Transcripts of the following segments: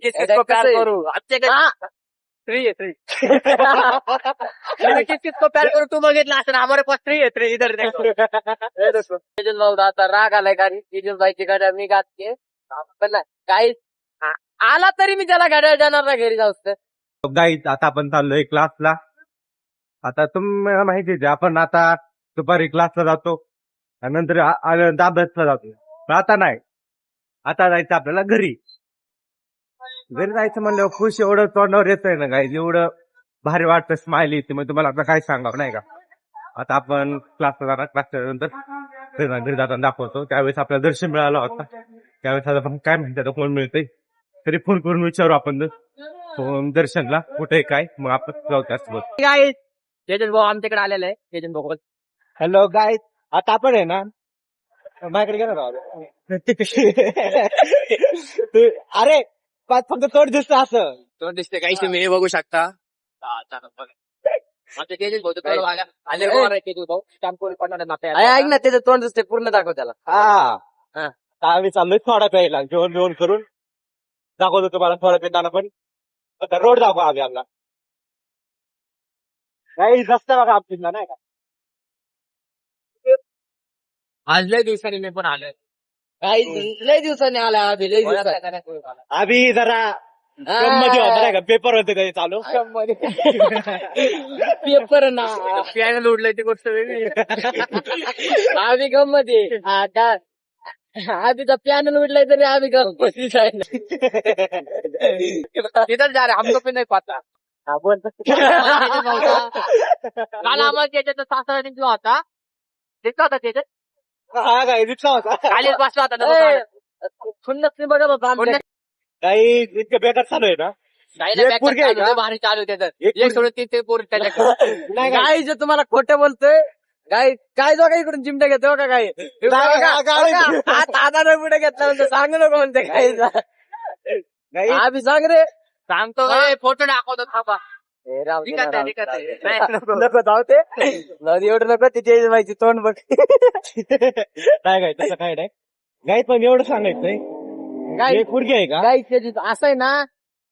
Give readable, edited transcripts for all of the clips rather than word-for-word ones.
किसको प्यार करू आजचे थ्री है थ्री किसको प्यार करू तू बघितला असं हमारे पास थ्री है थ्री इधर देखो तेजस भाऊ आता राग आलाय कारण तेजस भाईची गाड्या मी घातली पण काही आला तरी मी त्याला गाड्या जाणार ना घरी जाऊस गाईज आता आपण चाललोय क्लासला. आता तुम्हाला माहितीच आहे आपण आता दुपारी क्लासला जातो आणि नंतर अभ्यासला जातो. पण आता नाही, आता जायचं आपल्याला घरी. घरी जायचं म्हणल्यावर खुश एवढं तोंडावर येतंय ना गाईज, एवढं भारी वाटतं, स्माइल येते. मग तुम्हाला आता काय सांगावं नाही का. आता आपण क्लासला जाणार, क्लासच्या नंतर घरी जाताना दाखवतो. त्यावेळेस आपल्याला दर्शन मिळालं होता. त्यावेळेस आता आपण काय म्हणतात कोण मिळतंय तरी फोन करून विचारू आपण दर्शनला कुठे काय, मग आपण जाऊ त्यासोबत. काय तेजस भाऊ आमच्याकडे आलेला आहे. तेजस भाऊ हॅलो गाईज, आता आपण आहे ना माझ्याकडे गेलो अरे फक्त तोड दिसतं असं तोंड दिसते काही तुम्ही बघू शकता. आमच्या तेजस भाऊ ऐक ना त्याचं तोंड दिसते पूर्ण दाखव त्याला. हा आम्ही चाललोय थोडा प्यायला, जेवण जेवण करून दाखवतो तुम्हाला थोडा पिताना. पण आता रोड दाखवा आम्ही आपला काही रस्ता बघा आमच्या नाही का. आज लय दिवसांनी मी पण आलोय. काही लय दिवसांनी आला अभि, लय दिवसांनी आम्ही जरा मध्ये होता नाही का, पेपर होते कधी चालू पेपर ना पॅनल उडलंय ती गोष्ट वेगळी. आम्ही गममध्ये आधीचा पॅनल उडलाय तरी आम्ही गमती तिथं जा रे हमको पण नाही पाहता. काल आम्हाला त्याच्यात सासरा निघला होता, दिसला होता त्याच्यात. हा काय दिसला होता, खालीच बसला होता. खुन्नस नाही बघत होता काही इतकं बेकार चालू आहे ना. भारी चालू त्याच्यात एक सोडून तीन पोरी त्याच्या काय जे तुम्हाला खोटं बोलतोय. काय जो काही इकडून चिमट्या घेतो का काय आता पुढे घेतला म्हणतो सांगू नको म्हणते काय आम्ही सांग रे सांगतो फोटो दाखवतो थांबा. नको धावते एवढं नको तिथे माहिती तोंड बघ. काय काय तसं काय नाही गाई, पण एवढं सांगायचंय काय पुरगी आहे का काय असं आहे ना.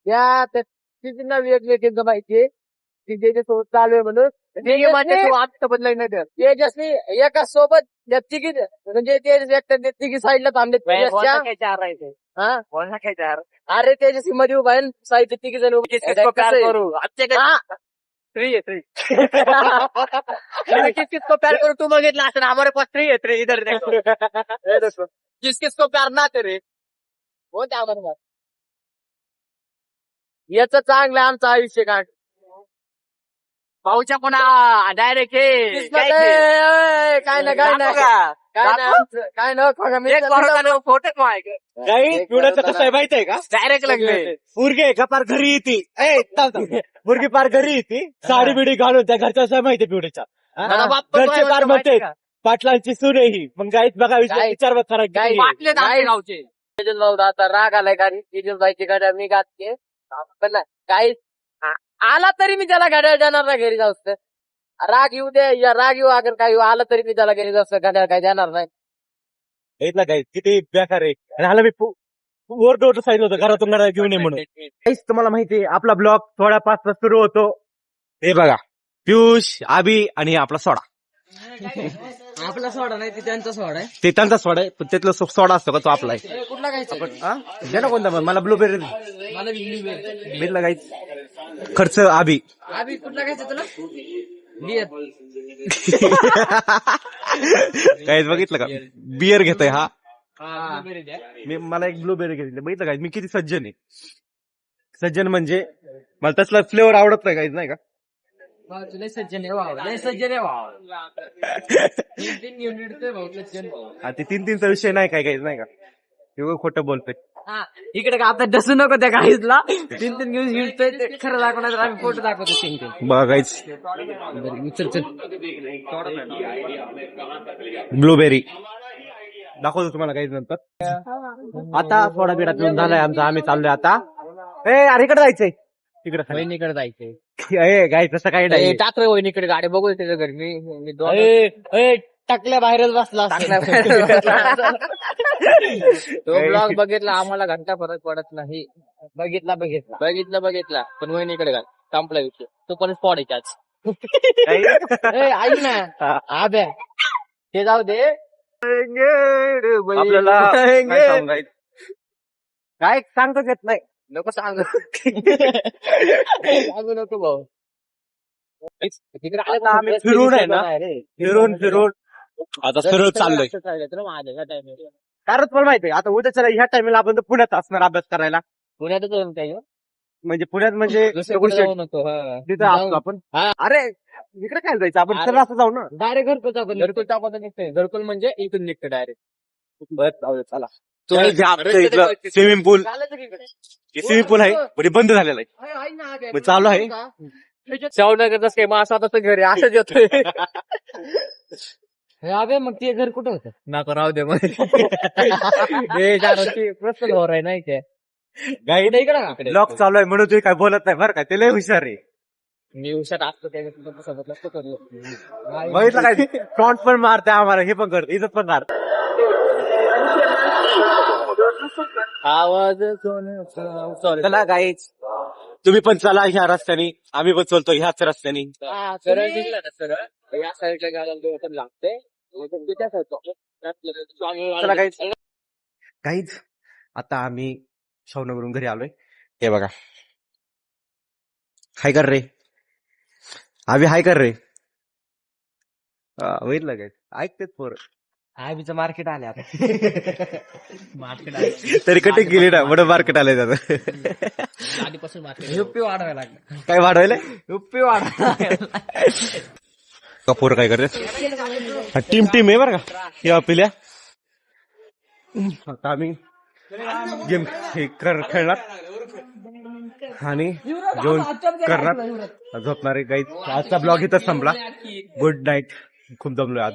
त्या तिची ना वेगवेगळी माहिती तिथे चालू आहे म्हणून आमचं बदलाय नाही तर तेजस्वी एका सोबत तिघी म्हणजे ते तिघी साईडला थांबले. अरे तेजस्वी मध्ये उभा आहे साईड तिघी जण करू थ्री है थ्री किसको प्यार करू तू बघितला असं हमारे पास थ्री है थ्री इधर देखो किसको प्यार ना करे हो त्या बरोबर. याच चांगलं आमचं आयुष्य काढ भाऊच्या पुन्हा डायरेक्ट काय ना काय ना काय ना फोटो कसं आहे माहिती आहे का. डायरेक्ट लागले पुरगी आहे का पार घरी येते, पुरगी पार घरी येते साडी बिडी घालून. त्या घरच्या असं माहिती पिवडीच्या घरचे पार म्हणते पाटलांची सून आहे ही. मग गाईत बघा विचार गावचे तेजस भाऊ आता राग आलाय कारण तेजस भाईची गाड्या मी घातली पण काही आला तरी मी त्याला गाड्या जाणार ना घरी जाऊस. राग येऊ दे या राग येऊ अगर काही आला तरी मी त्याला घरी जाऊस गाड्या काही जाणार नाही. घेतला काय किती बेकार आहे. आणि आला मी वर सांगितलं होतं घरातून गाड्या घेऊन ये म्हणून. तुम्हाला माहितीये आपला ब्लॉग थोडा 5 सुरू होतो. हे बघा पियुष, आबी आणि आपला सोडा. आपला सोडा नाही ते त्यांचा सोडा आहे. ते त्यांचा सोडा आहे पण त्यातला सोडा असतो का तो आपला आहे. कुठला खायचा घे ना कोणता मला ब्लूबेरी भेटला काही खर्च. आबी कुठला खायचा तुला काहीच बघितलं का बियर घेतोय हा. मी मला एक ब्लूबेरी घेतली बघितलं काय. मी किती सज्जन आहे. सज्जन म्हणजे मला तसला फ्लेवर आवडत नाही काहीच नाही का. सज्जन ते 3-3चा विषय नाही काय काहीच नाही का. तेव्हा खोटं बोलतोय. इकडे का आता डसू नको त्या काहीचला 3 घेऊन हिंडतोय खरं दाखवणार आम्ही फोटो दाखवतो. बघायच ब्लूबेरी दाखवतो तुम्हाला काहीच नंतर. आता थोडा बिडा पिऊन झालाय आमचा. आम्ही चाललोय आता. अरे इकडे जायचंय, तिकडे वहिनीकडे जायचंय. गाय तसं काही नाही. टाकरे वहिनीकडे गाडी बघू त्याच्या घरी मी टाकल्या बाहेरच बसला तो ब्लॉग बघितला आम्हाला घंटा फरक पडत नाही. बघितला पण वहिनीकडे घाल संपला विषय. तो पण स्पॉट आहे आज. ऐक ना आब्या ते जाऊ दे. आपल्याला काय सांगायचं? काय सांगताच येत नाही. नको सांगू नको भाऊ. आता आम्ही फिरून आहे ना, फिरून आता सरळ चाललोय. कारण तुम्हाला माहितीये आता उद्याच्या ह्या टाइमला आपण तर पुण्यात असणार अभ्यास करायला. पुण्यातच जाऊन काय म्हणजे पुण्यात म्हणजे दगडूशेठ नको तिथं असतो आपण. अरे इकडे काय जायचं आपण अरे. सरळ असं जाऊ ना. डायरेक्ट घरकुल टाकून निघतोय. घरकुल म्हणजे इथून निघतं डायरेक्ट. बस जाऊ दे, चला. स्विमिंग पूल स्विमिंग पूल आहे पण हे बंद झालेलं आहे. मग चालू आहे. शावनगरच काय मग असं घरी असंच येतोय. अबे मग ते घर कुठं होतं? नको राहू दे मग. प्रश्न होर आहे नाही काय गाईड इकडे लॉक चालू आहे म्हणून तुम्ही काय बोलत नाही बरं का. ते लय हुशार आहे. मी हुशार असतो बघितलं काय फ्रॉन्ट पण मारते आम्हाला, हे पण करते, इज्जत पण मारते. आवाज चला गाईच तुम्ही पण चला ह्या रस्त्याने, आम्ही पण चलतो ह्याच रस्त्याने. सरळ निघला ना सरळ या साईडला गायला पण लागते. चला गाईज आता आम्ही शावनगरून घरी आलोय. हे बघा हाय कर रे आम्ही हाय कर रे. बघितलं काय ऐकतेच पोर. आयबीचं मार्केट आले आता. तरी कटिंग गेली ना बडं मार्केट आलंय त्याचं. आधीपासून मार्केट युपी वाढवायला लागलं. काय वाढवायला युपी वाढवायला कपूर काय करते टीम आहे बरं का या पिल्या. आता आम्ही गेम खेळणार आणि जेवण करणार, झोपणार आहे. गाईज आजचा ब्लॉग इथंच संपला. Good night. खूप दमलोय आज.